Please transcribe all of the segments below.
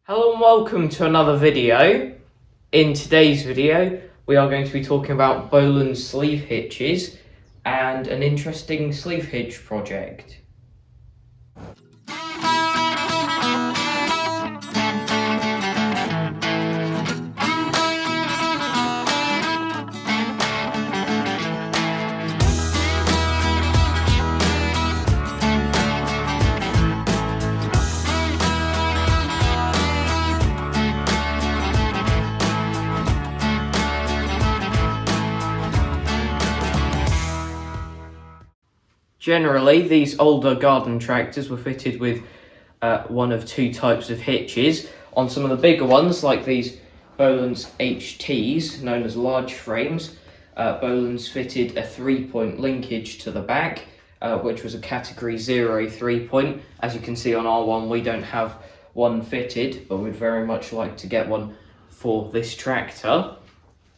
Hello and welcome to another video. In today's video, we are going to be talking about Bolens sleeve hitches and an interesting sleeve hitch project. Generally, these older garden tractors were fitted with one of two types of hitches. On some of the bigger ones, like these Bolens HTs, known as large frames, Bolens fitted a 3-point linkage to the back, which was a category 0 3-point. As you can see on our one, we don't have one fitted, but we'd very much like to get one for this tractor.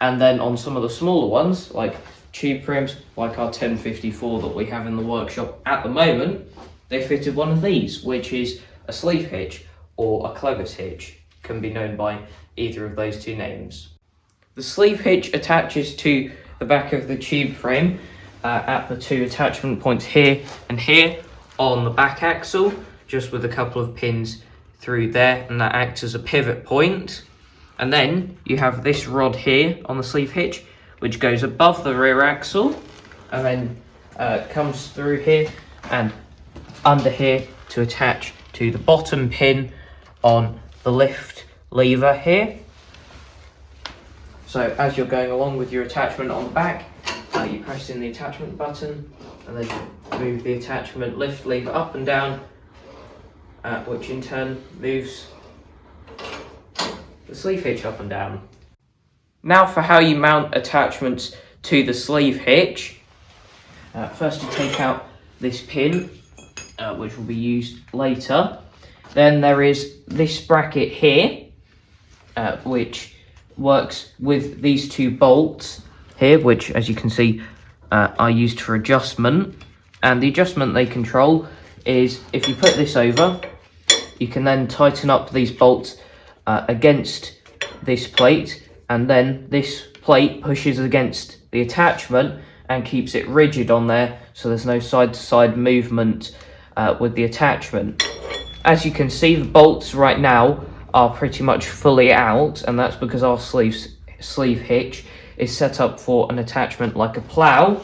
And then on some of the smaller ones, like tube frames, like our 1054 that we have in the workshop at the moment, they fitted one of these, which is a sleeve hitch or a Clevis hitch. Can be known by either of those two names. The sleeve hitch attaches to the back of the tube frame at the two attachment points here and here on the back axle, just with a couple of pins through there, and that acts as a pivot point. And then you have this rod here on the sleeve hitch, which goes above the rear axle and then comes through here and under here to attach to the bottom pin on the lift lever here. So as you're going along with your attachment on the back, you press in the attachment button and then move the attachment lift lever up and down, which in turn moves the sleeve hitch up and down. Now for how you mount attachments to the sleeve hitch. First you take out this pin, which will be used later. Then there is this bracket here, which works with these two bolts here, which as you can see are used for adjustment. And the adjustment they control is, if you put this over, you can then tighten up these bolts against this plate, and then this plate pushes against the attachment and keeps it rigid on there, so there's no side-to-side movement with the attachment. As you can see, the bolts right now are pretty much fully out, and that's because our sleeve hitch is set up for an attachment like a plough,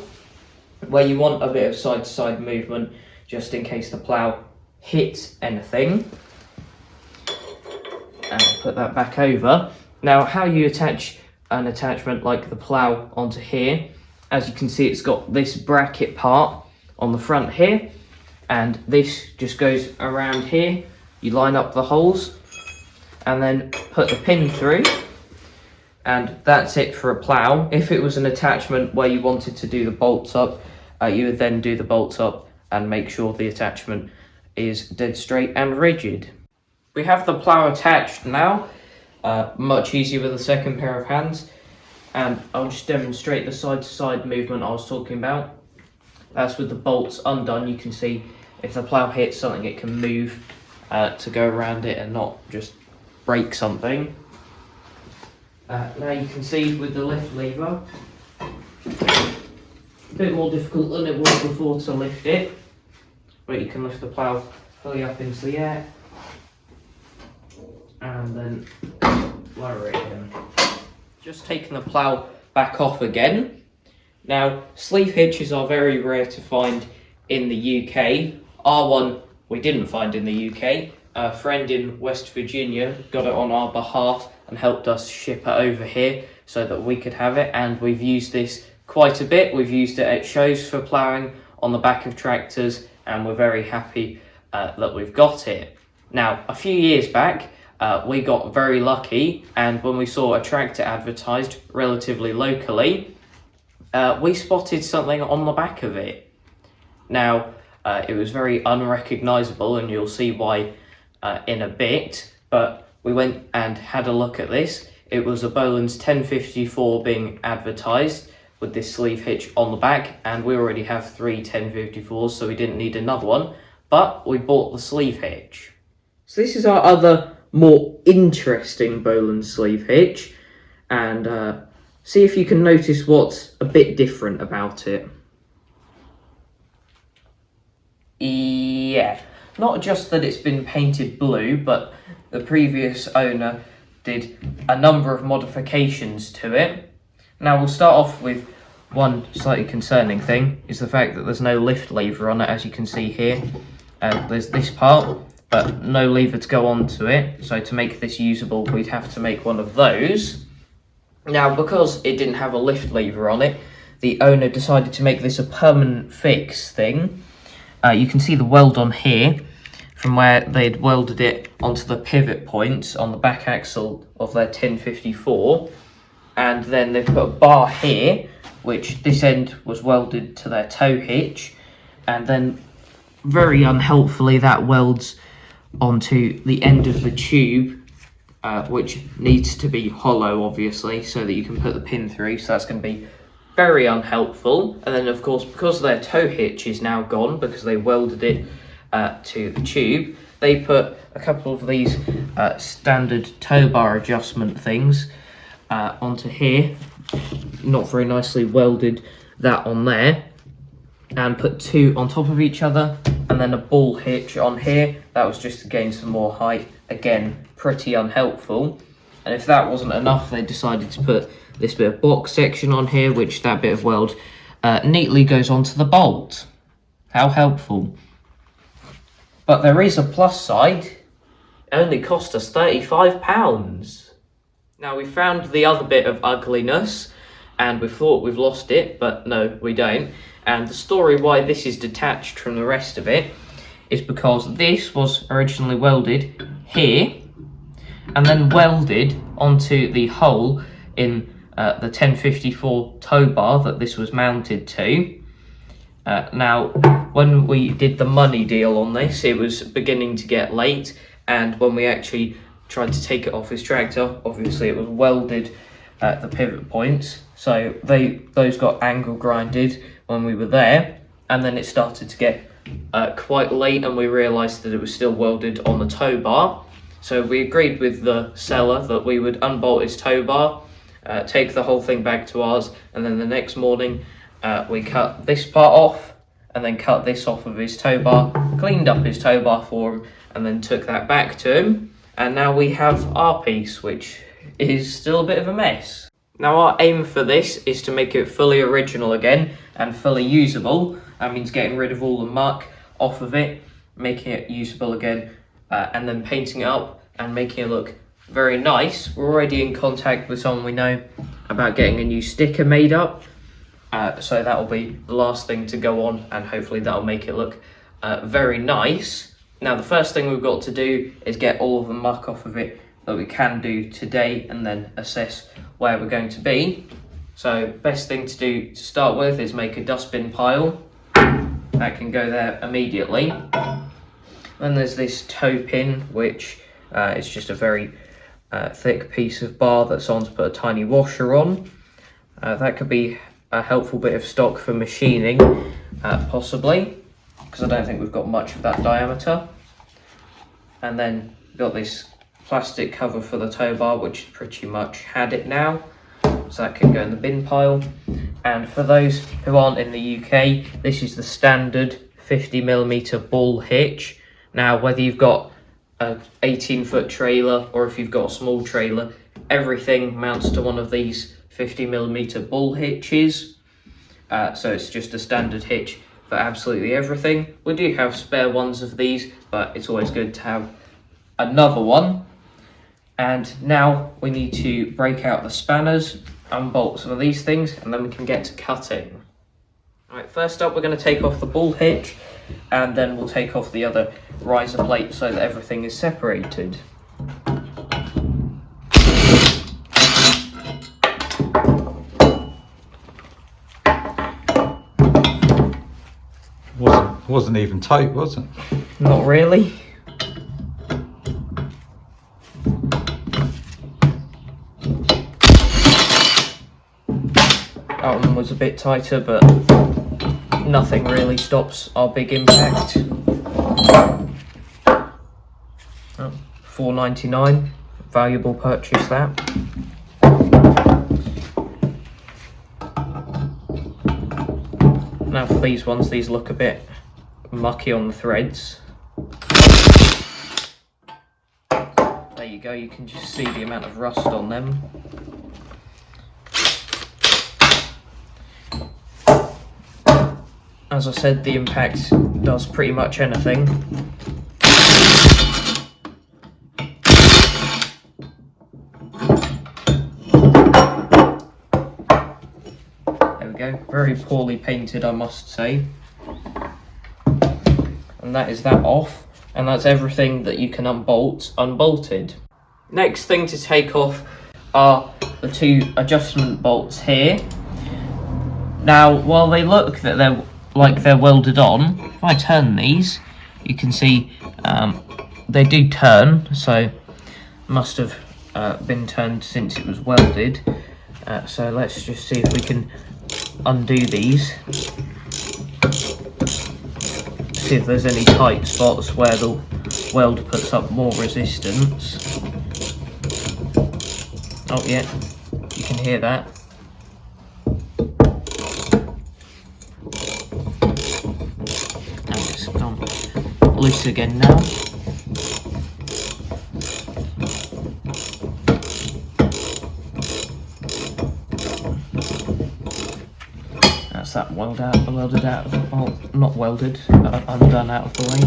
where you want a bit of side-to-side movement just in case the plough hits anything. And put that back over. Now, how you attach an attachment like the plough onto here, as you can see, it's got this bracket part on the front here, and this just goes around here. You line up the holes and then put the pin through, and that's it for a plough. If it was an attachment where you wanted to do the bolts up, you would then do the bolts up and make sure the attachment is dead straight and rigid. We have the plough attached now. Much easier with a second pair of hands, and I'll just demonstrate the side-to-side movement I was talking about. That's with the bolts undone. You can see if the plough hits something, it can move to go around it and not just break something. Now you can see with the lift lever, a bit more difficult than it was before to lift it, but you can lift the plough fully up into the air and then lower it in. Just taking the plough back off again. Now, sleeve hitches are very rare to find in the UK. Our one we didn't find in the UK. A friend in West Virginia got it on our behalf and helped us ship it over here so that we could have it, and we've used this quite a bit. We've used it at shows for ploughing on the back of tractors, and we're very happy that we've got it. Now, a few years back, we got very lucky, and when we saw a tractor advertised relatively locally, we spotted something on the back of it. Now, it was very unrecognisable, and you'll see why in a bit, but we went and had a look at this. It was a Bolens 1054 being advertised with this sleeve hitch on the back, and we already have 3 1054s, so we didn't need another one, but we bought the sleeve hitch. So this is our other more interesting Bolens sleeve hitch and see if you can notice what's a bit different about it. Yeah, not just that it's been painted blue, but the previous owner did a number of modifications to it. Now we'll start off with one slightly concerning thing, is the fact that there's no lift lever on it, as you can see here. There's this part, but no lever to go onto it, so to make this usable we'd have to make one of those. Now because it didn't have a lift lever on it, the owner decided to make this a permanent fix thing. You can see the weld on here from where they'd welded it onto the pivot points on the back axle of their 1054, and then they've put a bar here, which this end was welded to their tow hitch, and then very unhelpfully that welds onto the end of the tube, which needs to be hollow obviously so that you can put the pin through, so that's going to be very unhelpful. And then of course, because their tow hitch is now gone because they welded it to the tube, they put a couple of these standard tow bar adjustment things onto here, not very nicely welded that on there, and put two on top of each other, and then a ball hitch on here. That was just to gain some more height. Again, pretty unhelpful. And if that wasn't enough, they decided to put this bit of box section on here, which that bit of weld neatly goes onto the bolt. How helpful. But there is a plus side. It only cost us £35. Now we found the other bit of ugliness, and we thought we've lost it, but no, we don't. And the story why this is detached from the rest of it is because this was originally welded here, and then welded onto the hole in the 1054 tow bar that this was mounted to. Now, when we did the money deal on this, it was beginning to get late, and when we actually tried to take it off his tractor, obviously it was welded at the pivot points, so those got angle grinded when we were there, and then it started to get quite late, and we realised that it was still welded on the tow bar. So we agreed with the seller that we would unbolt his tow bar, take the whole thing back to ours, and then the next morning we cut this part off, and then cut this off of his tow bar, cleaned up his tow bar for him, and then took that back to him. And now we have our piece, which is still a bit of a mess. Now our aim for this is to make it fully original again and fully usable. That means getting rid of all the muck off of it, making it usable again, and then painting it up and making it look very nice. We're already in contact with someone we know about getting a new sticker made up, so that will be the last thing to go on, and hopefully that will make it look very nice. Now the first thing we've got to do is get all of the muck off of it that we can do today, and then assess where we're going to be. So best thing to do to start with is make a dustbin pile. That can go there immediately. Then there's this toe pin, which is just a very thick piece of bar that someone's put a tiny washer on. That could be a helpful bit of stock for machining, possibly, because I don't think we've got much of that diameter. And then we've got this plastic cover for the tow bar, which pretty much had it now, so that can go in the bin pile. And for those who aren't in the UK, this is the standard 50mm ball hitch. Now whether you've got an 18-foot trailer or if you've got a small trailer, everything mounts to one of these 50mm ball hitches, so it's just a standard hitch for absolutely everything. We do have spare ones of these, but it's always good to have another one. And now we need to break out the spanners, unbolt some of these things, and then we can get to cutting. Alright, first up we're going to take off the ball hitch, and then we'll take off the other riser plate so that everything is separated. Wasn't even tight, was it? Not really. That one was a bit tighter, but nothing really stops our big impact. Oh, £4.99. Valuable purchase that. Now for these ones, these look a bit mucky on the threads. There you go, you can just see the amount of rust on them. As I said, the impact does pretty much anything. There we go, very poorly painted, I must say. And that is that off, and that's everything that you can unbolt unbolted. Next thing to take off are the two adjustment bolts here. Now, while they look that they're welded on, if I turn these, you can see they do turn, so must have been turned since it was welded. So let's just see if we can undo these. See if there's any tight spots where the weld puts up more resistance. Oh yeah, you can hear that. And it's gone loose again now. That's that welded out of the, oh, not welded, undone out of the way.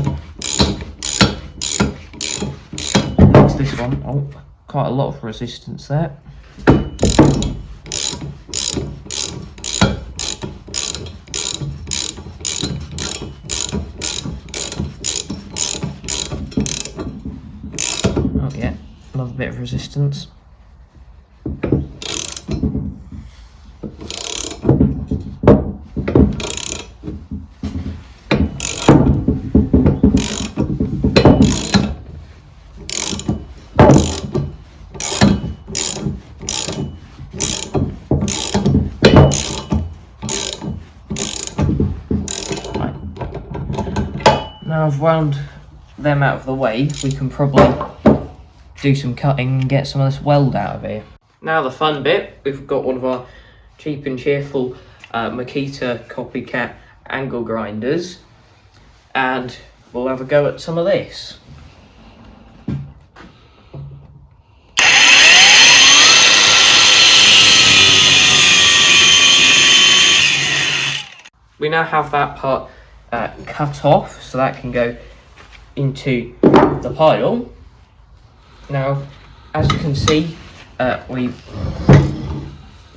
Next this one, oh, quite a lot of resistance there. Oh yeah, another bit of resistance. Now I've wound them out of the way, we can probably do some cutting and get some of this weld out of here. Now the fun bit, we've got one of our cheap and cheerful Makita copycat angle grinders, and we'll have a go at some of this. We now have that part cut off, so that can go into the pile. Now, as you can see, we've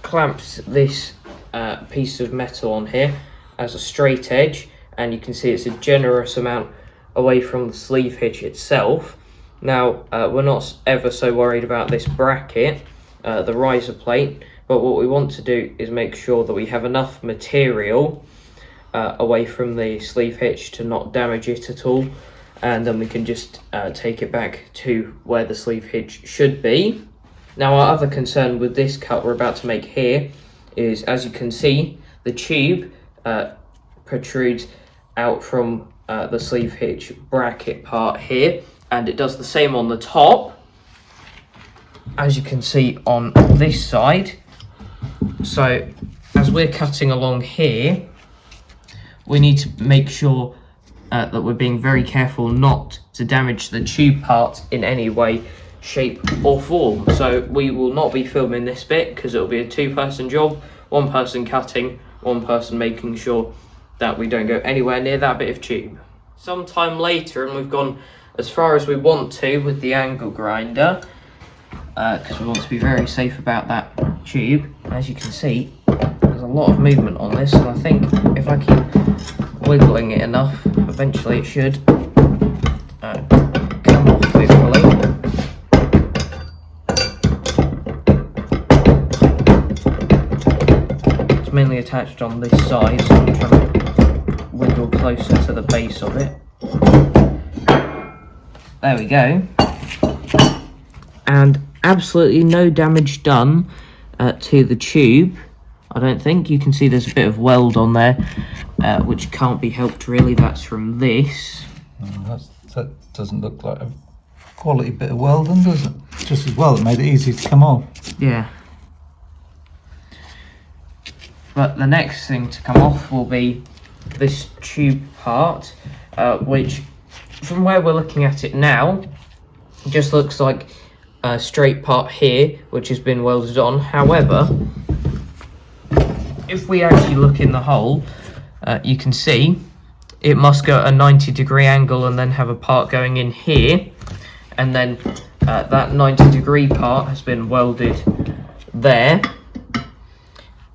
clamped this piece of metal on here as a straight edge, and you can see it's a generous amount away from the sleeve hitch itself. Now, we're not ever so worried about this bracket, the riser plate, but what we want to do is make sure that we have enough material away from the sleeve hitch to not damage it at all, and then we can just take it back to where the sleeve hitch should be. Now, our other concern with this cut we're about to make here is, as you can see, the tube protrudes out from the sleeve hitch bracket part here, and it does the same on the top, as you can see on this side. So as we're cutting along here, we need to make sure that we're being very careful not to damage the tube part in any way, shape or form. So we will not be filming this bit because it'll be a two-person job, one person cutting, one person making sure that we don't go anywhere near that bit of tube. Sometime later, and we've gone as far as we want to with the angle grinder, because we want to be very safe about that tube. As you can see, there's a lot of movement on this, and I think if I keep wiggling it enough, eventually it should come off, hopefully. It's mainly attached on this side, so I'm trying to wiggle closer to the base of it. There we go. And absolutely no damage done to the tube, I don't think. You can see there's a bit of weld on there, which can't be helped really. That's from this. That doesn't look like a quality bit of welding, does it? Just as well, it made it easy to come off. Yeah. But the next thing to come off will be this tube part, which from where we're looking at it now, just looks like a straight part here, which has been welded on. However, if we actually look in the hole, you can see it must go at a 90-degree angle and then have a part going in here, and then that 90-degree part has been welded there.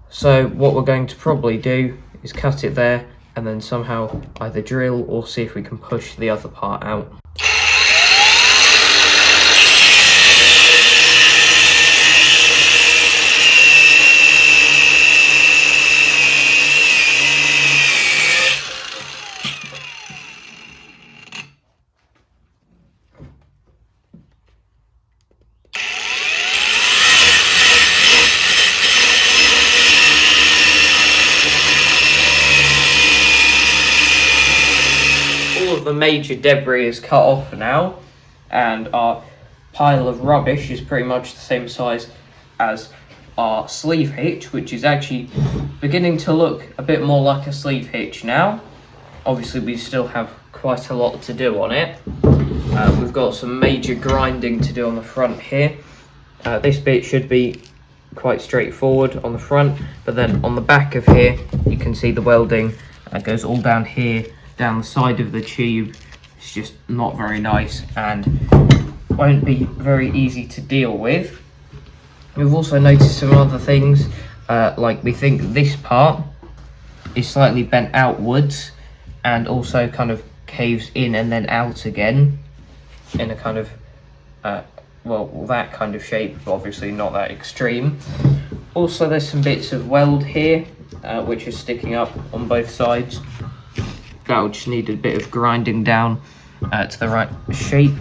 So what we're going to probably do is cut it there and then somehow either drill or see if we can push the other part out. The major debris is cut off now, and our pile of rubbish is pretty much the same size as our sleeve hitch, which is actually beginning to look a bit more like a sleeve hitch now. Obviously we still have quite a lot to do on it. We've got some major grinding to do on the front here. This bit should be quite straightforward on the front, but then on the back of here you can see the welding goes all down here, down the side of the tube. It's just not very nice and won't be very easy to deal with. We've also noticed some other things, like we think this part is slightly bent outwards and also kind of caves in and then out again in a kind of well, that kind of shape, but obviously not that extreme. Also there's some bits of weld here which are sticking up on both sides. That will just need a bit of grinding down to the right shape.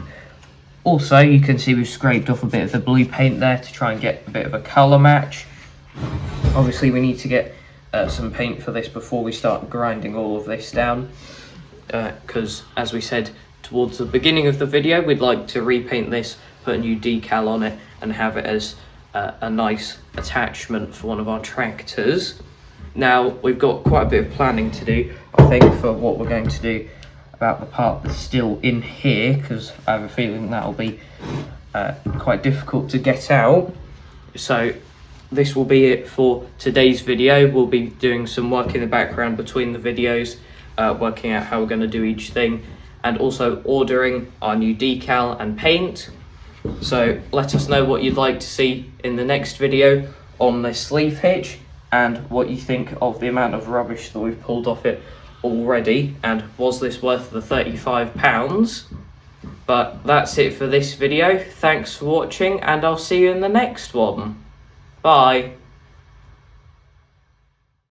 Also, you can see we've scraped off a bit of the blue paint there to try and get a bit of a colour match. Obviously, we need to get some paint for this before we start grinding all of this down. Because, as we said towards the beginning of the video, we'd like to repaint this, put a new decal on it, and have it as a nice attachment for one of our tractors. Now, we've got quite a bit of planning to do, I think, for what we're going to do about the part that's still in here, because I have a feeling that'll be quite difficult to get out. So this will be it for today's video. We'll be doing some work in the background between the videos, working out how we're going to do each thing, and also ordering our new decal and paint. So let us know what you'd like to see in the next video on this sleeve hitch, and what you think of the amount of rubbish that we've pulled off it already, and was this worth the £35? But that's it for this video. Thanks for watching, and I'll see you in the next one. Bye.